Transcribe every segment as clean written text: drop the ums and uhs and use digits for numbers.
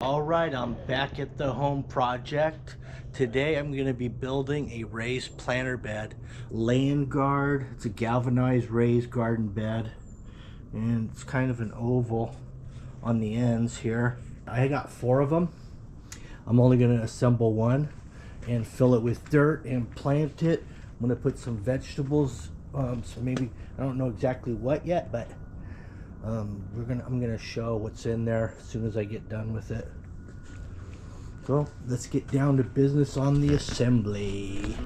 All right, I'm back at the home project. Today I'm going to be building a raised planter bed. Land guard, it's a galvanized raised garden bed. And it's kind of an oval on the ends here. I got 4 of them. I'm only going to assemble one and fill it with dirt and plant it. I'm going to put some vegetables, so maybe, I don't know exactly what yet, but I'm gonna show what's in there as soon as I get done with it. So let's get down to business on the assembly.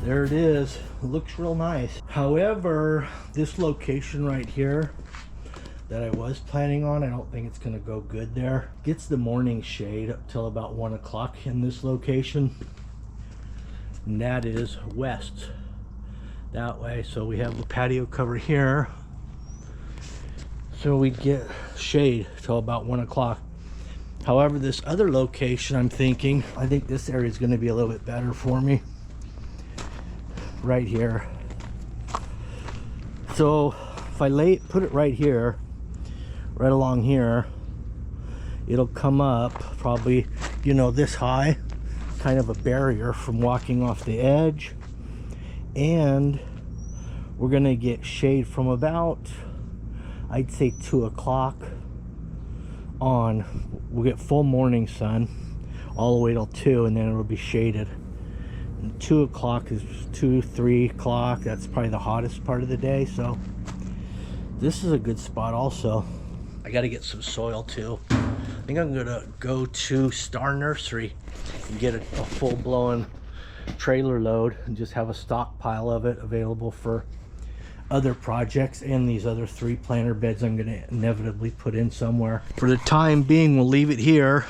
There it is. It looks real nice. However, this location right here that I was planning on, I don't think it's gonna go good there. Gets the morning shade up till about 1 o'clock in this location. And that is west that way. So we have the patio cover here. So we get shade till about 1 o'clock. However, this other location I think this area is gonna be a little bit better for me. Right here. So if I put it right here, right along here, it'll come up probably, you know, this high, kind of a barrier from walking off the edge. And we're gonna get shade from about, I'd say 2 o'clock on. We'll get full morning sun all the way till 2, and then it'll be shaded. 2 o'clock is 3 o'clock. That's probably the hottest part of the day. So this is a good spot also. I got to get some soil too. I think I'm gonna go to Star Nursery and get a full-blown trailer load and just have a stockpile of it available for other projects and these other 3 planter beds I'm gonna inevitably put in somewhere. For the time being, we'll leave it here,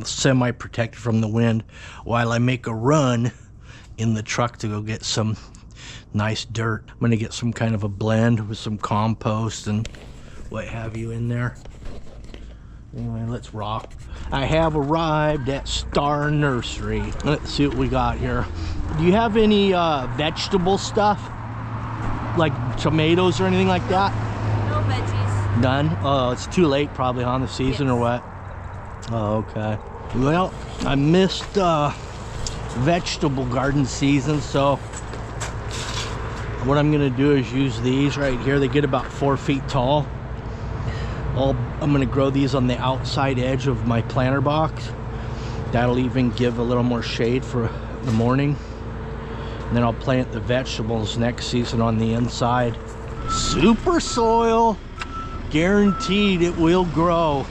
semi-protected from the wind, while I make a run in the truck to go get some nice dirt. I'm gonna get some kind of a blend with some compost and what have you in there. Anyway, let's rock. I have arrived at Star Nursery. Let's see what we got here. Do you have any vegetable stuff? Like tomatoes or anything like that? No veggies. None? Oh, it's too late probably on the season. Yes. Or what? Oh, okay. Well, I missed vegetable garden season, so what I'm gonna do is use these right here. They get about 4 feet tall. I'm gonna grow these on the outside edge of my planter box. That'll even give a little more shade for the morning, and then I'll plant the vegetables next season on the inside. Super soil, guaranteed it will grow.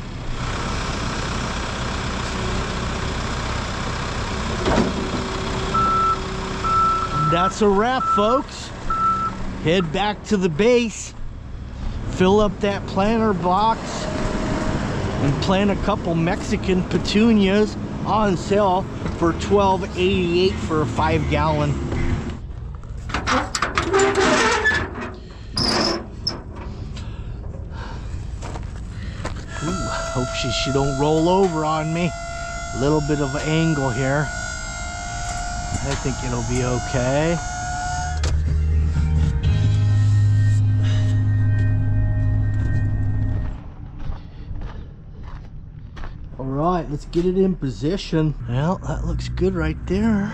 That's a wrap, folks. Head back to the base, fill up that planter box, and plant a couple Mexican petunias on sale for $12.88 for a 5-gallon. Ooh, hope she don't roll over on me. A little bit of an angle here. I think it'll be okay. All right, let's get it in position. Well, that looks good right there.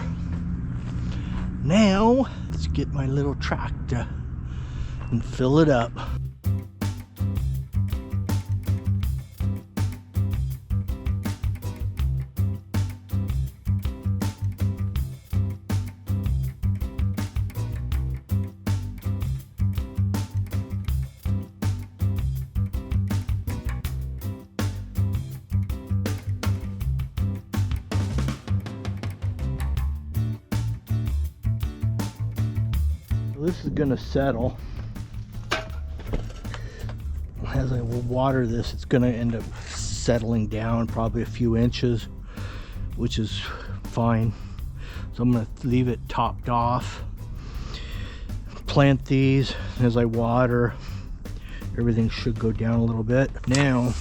Now, let's get my little tractor and fill it up. This is gonna settle. As I will water this, it's gonna end up settling down probably a few inches, which is fine. So I'm gonna leave it topped off. Plant these. As I water, everything should go down a little bit. Now,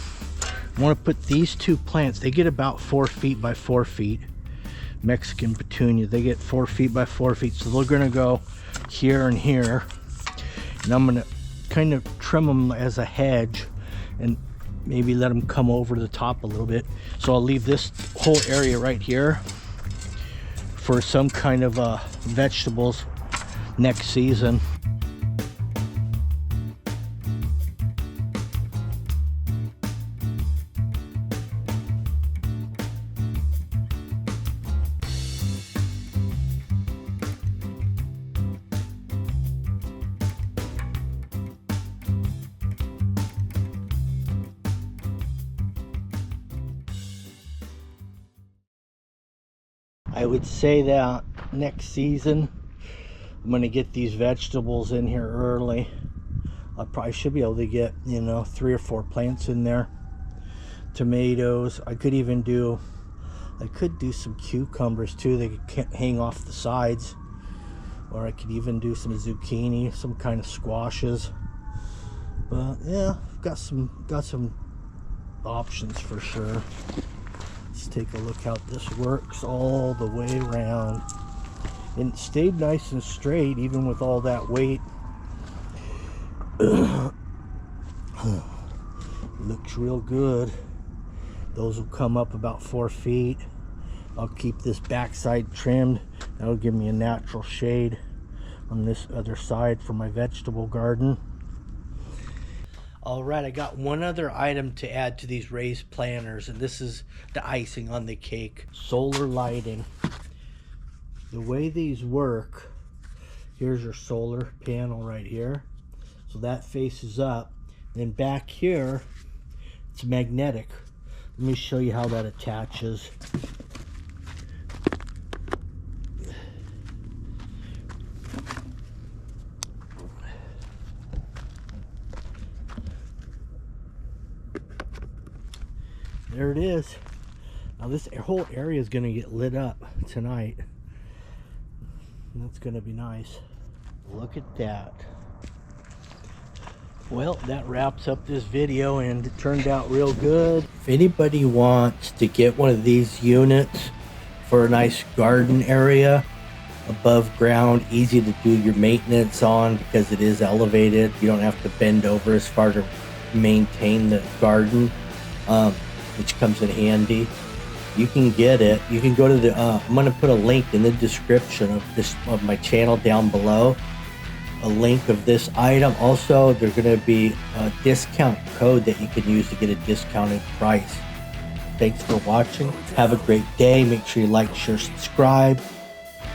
I want to put these two plants. They get about 4 feet by 4 feet. Mexican petunia. They get 4 feet by 4 feet. So they're gonna go here and here. And I'm gonna kind of trim them as a hedge and maybe let them come over the top a little bit. So I'll leave this whole area right here for some kind of vegetables next season. I would say that next season I'm going to get these vegetables in here early. I probably should be able to get, you know, 3 or 4 plants in there. Tomatoes. I could do some cucumbers too. They could hang off the sides. Or I could even do some zucchini, some kind of squashes. But yeah, got some options for sure. Let's take a look how this works all the way around. And it stayed nice and straight even with all that weight. Looks real good. Those will come up about 4 feet. I'll keep this backside trimmed. That'll give me a natural shade on this other side for my vegetable garden. Alright, I got one other item to add to these raised planters, and this is the icing on the cake. Solar lighting. The way these work, here's your solar panel right here. So that faces up. Then back here, it's magnetic. Let me show you how that attaches. There it is. Now this whole area is going to get lit up tonight. That's going to be nice. Look at that. Well, that wraps up this video, and it turned out real good. If anybody wants to get one of these units for a nice garden area above ground, easy to do your maintenance on because it is elevated. You don't have to bend over as far to maintain the garden, which comes in handy. You can get it. You can go to the I'm going to put a link in the description of my channel down below, a link of this item. Also, there's going to be a discount code that you can use to get a discounted price. Thanks for watching. Have a great day. Make sure you like, share, subscribe,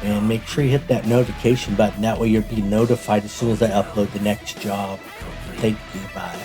and make sure you hit that notification button. That way you'll be notified as soon as I upload the next job. Thank you. Bye.